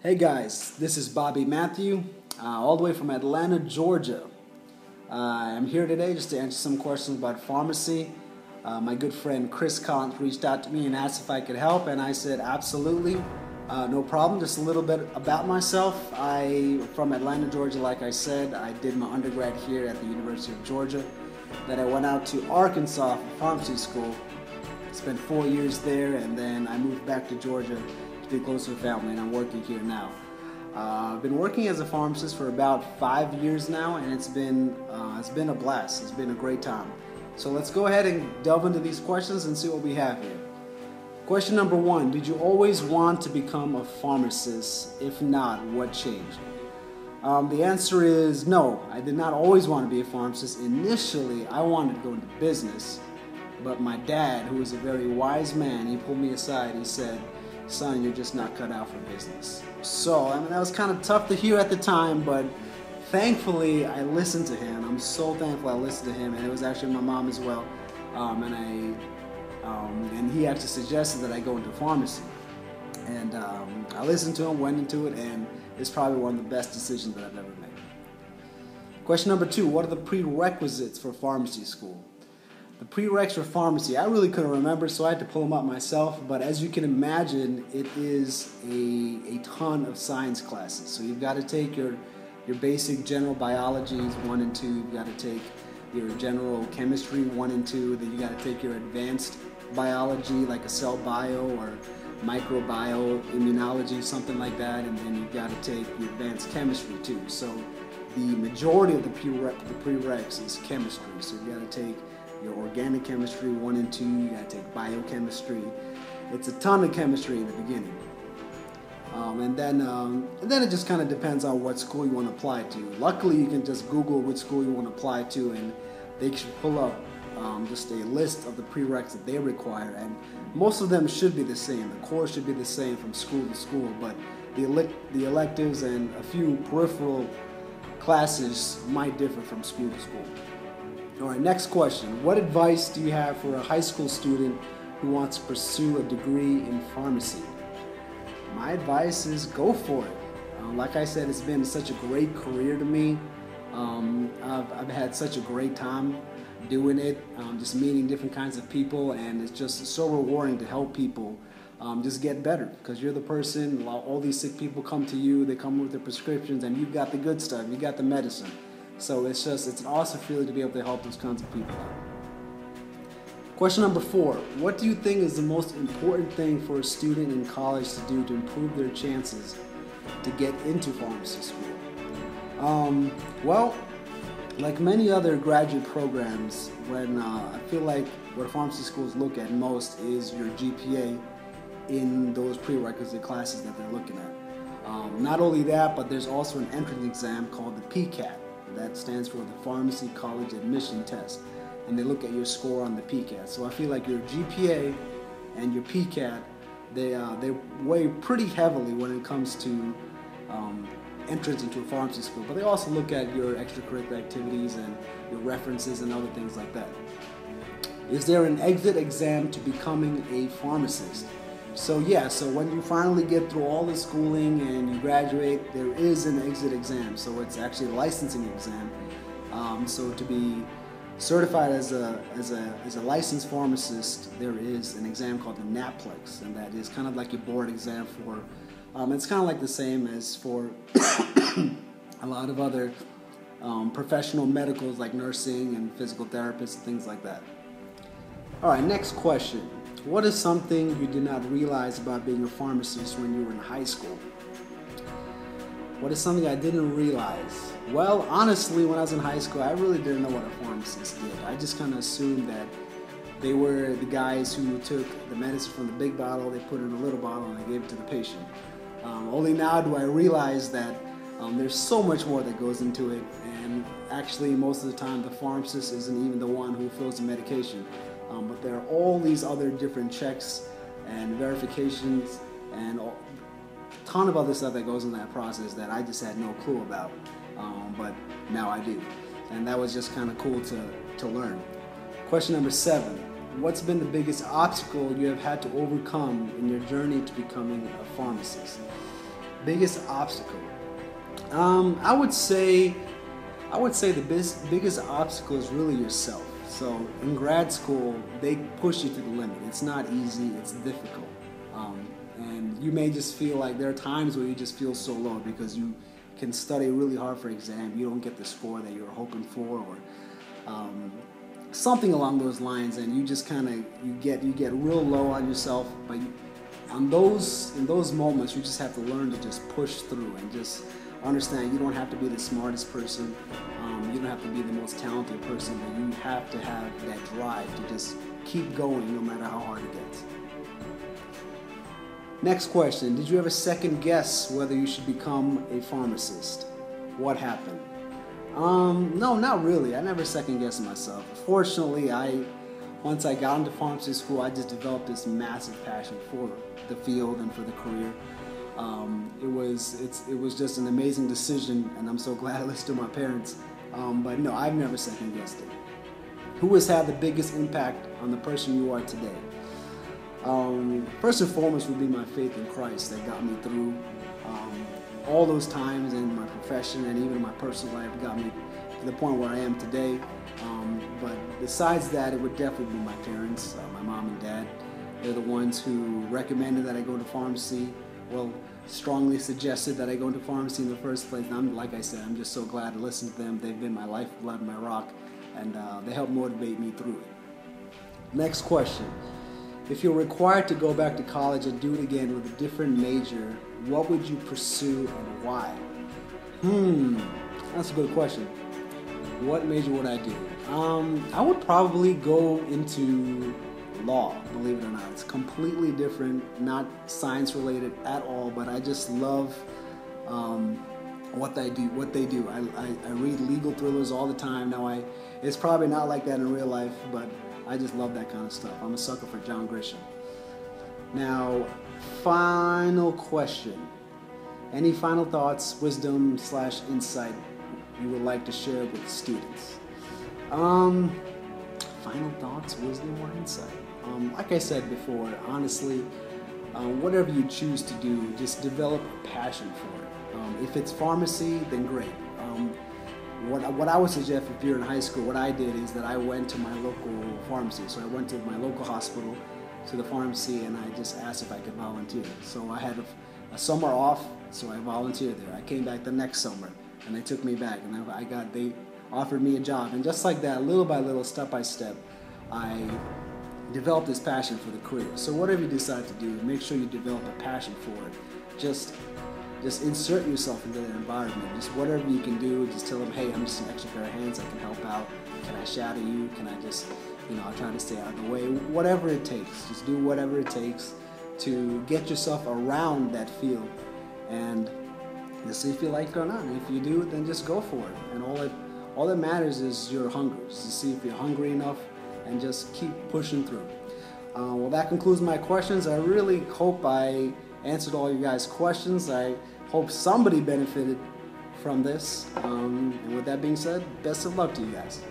Hey guys, this is Bobby Matthew, all the way from Atlanta, Georgia. I'm here today just to answer some questions about pharmacy. My good friend Chris Collins reached out to me and asked if I could help, and I said absolutely, no problem. Just a little bit about myself. I'm from Atlanta, Georgia, like I said. I did my undergrad here at the University of Georgia. Then I went out to Arkansas for pharmacy school, spent 4 years there, and then I moved back to Georgia to be closer to family, and I'm working here now. I've been working as a pharmacist for about 5 years now, and it's been a blast. It's been a great time. So let's go ahead and delve into these questions and see what we have here. Question number 1, did you always want to become a pharmacist? If not, what changed? The answer is no, I did not always want to be a pharmacist. Initially, I wanted to go into business, but my dad, who was a very wise man, he pulled me aside. He said, "Son, you're just not cut out for business." So, that was kind of tough to hear at the time, but thankfully I listened to him. I'm so thankful I listened to him, and it was actually my mom as well. And he actually suggested that I go into pharmacy. And I listened to him, went into it, and it's probably one of the best decisions that I've ever made. Question number 2, what are the prerequisites for pharmacy school? The prereqs for pharmacy, I really couldn't remember, so I had to pull them up myself. But as you can imagine, it is a ton of science classes. So you've got to take your basic general biologies 1 and 2. You've got to take your general chemistry 1 and 2. Then you got to take your advanced biology, like a cell bio or microbiome, immunology, something like that. And then you've got to take your advanced chemistry too. So the majority of the prereqs is chemistry. So you've got to take your organic chemistry 1 and 2, you gotta take biochemistry. It's a ton of chemistry in the beginning. And then it just kind of depends on what school you want to apply to. Luckily, you can just Google which school you want to apply to, and they should pull up just a list of the prereqs that they require. And most of them should be the same. The course should be the same from school to school, but the electives and a few peripheral classes might differ from school to school. All right, next question. What advice do you have for a high school student who wants to pursue a degree in pharmacy? My advice is go for it. Like I said, it's been such a great career to me. I've had such a great time doing it, just meeting different kinds of people, and it's just so rewarding to help people just get better, because you're the person, all these sick people come to you, they come with their prescriptions, and you've got the good stuff, you got the medicine. So it's an awesome feeling to be able to help those kinds of people out. Question number 4. What do you think is the most important thing for a student in college to do to improve their chances to get into pharmacy school? Well, like many other graduate programs, I feel like what pharmacy schools look at most is your GPA in those prerequisite classes that they're looking at. Not only that, but there's also an entrance exam called the PCAT. That stands for the Pharmacy College Admission Test, and they look at your score on the PCAT. So I feel like your GPA and your PCAT, they weigh pretty heavily when it comes to entrance into a pharmacy school. But they also look at your extracurricular activities and your references and other things like that. Is there an exit exam to becoming a pharmacist? So when you finally get through all the schooling and you graduate, there is an exit exam. So it's actually a licensing exam. So to be certified as a licensed pharmacist, there is an exam called the NAPLEX, and that is kind of like your board exam for. It's kind of like the same as for a lot of other professional medicals like nursing and physical therapists and things like that. All right, next question. What is something you did not realize about being a pharmacist when you were in high school? What is something I didn't realize? Well, honestly, when I was in high school, I really didn't know what a pharmacist did. I just kind of assumed that they were the guys who took the medicine from the big bottle, they put it in a little bottle, and they gave it to the patient. Only now do I realize that there's so much more that goes into it, and actually most of the time the pharmacist isn't even the one who fills the medication. But there are all these other different checks and verifications and a ton of other stuff that goes in that process that I just had no clue about, but now I do. And that was just kind of cool to learn. Question number 7. What's been the biggest obstacle you have had to overcome in your journey to becoming a pharmacist? Biggest obstacle. I would say the biggest obstacle is really yourself. So in grad school, they push you to the limit. It's not easy, it's difficult. And you may just feel like there are times where you just feel so low because you can study really hard for exam, you don't get the score that you were hoping for, or something along those lines, and you just kind of you get real low on yourself. But in those moments, you just have to learn to just push through and just understand you don't have to be the smartest person, you don't have to be the most talented person, but you have to have that drive to just keep going no matter how hard it gets. Next question, did you ever second guess whether you should become a pharmacist? What happened? No, not really. I never second guessed myself. Fortunately, once I got into pharmacy school, I just developed this massive passion for the field and for the career. It was just an amazing decision, and I'm so glad I listened to my parents. But no, I've never second guessed it. Who has had the biggest impact on the person you are today? First and foremost would be my faith in Christ that got me through all those times in my profession and even in my personal life, got me to the point where I am today. But besides that, it would definitely be my parents, my mom and dad. They're the ones who recommended that I go to pharmacy. Well, strongly suggested that I go into pharmacy in the first place. And like I said, I'm just so glad to listen to them. They've been my lifeblood, my rock, and they help motivate me through it. Next question. If you're required to go back to college and do it again with a different major, what would you pursue and why? That's a good question. What major would I do? I would probably go into law, believe it or not. It's completely different, not science related at all, but I just love what they do. I read legal thrillers all the time. Now it's probably not like that in real life, but I just love that kind of stuff. I'm a sucker for John Grisham. Now, final question. Any final thoughts, wisdom / insight you would like to share with students? Final thoughts, wisdom, or insight? Like I said before, honestly, whatever you choose to do, just develop a passion for it. If it's pharmacy, then great. What I would suggest if you're in high school, what I did is that I went to my local pharmacy. So I went to my local hospital, to the pharmacy, and I just asked if I could volunteer. So I had a summer off, so I volunteered there. I came back the next summer, and they took me back, and they offered me a job. And just like that, little by little, step by step, I developed this passion for the career. So whatever you decide to do, make sure you develop a passion for it. Just insert yourself into that environment. Just whatever you can do, just tell them, hey, I'm just an extra pair of hands, I can help out. Can I shadow you? Can I just, I'll try to stay out of the way. Whatever it takes, just do whatever it takes to get yourself around that field. And just see if you like it or not. And if you do, then just go for it. And all that matters is your hunger. Just to see if you're hungry enough and just keep pushing through. Well, that concludes my questions. I really hope I answered all you guys' questions. I hope somebody benefited from this. And with that being said, best of luck to you guys.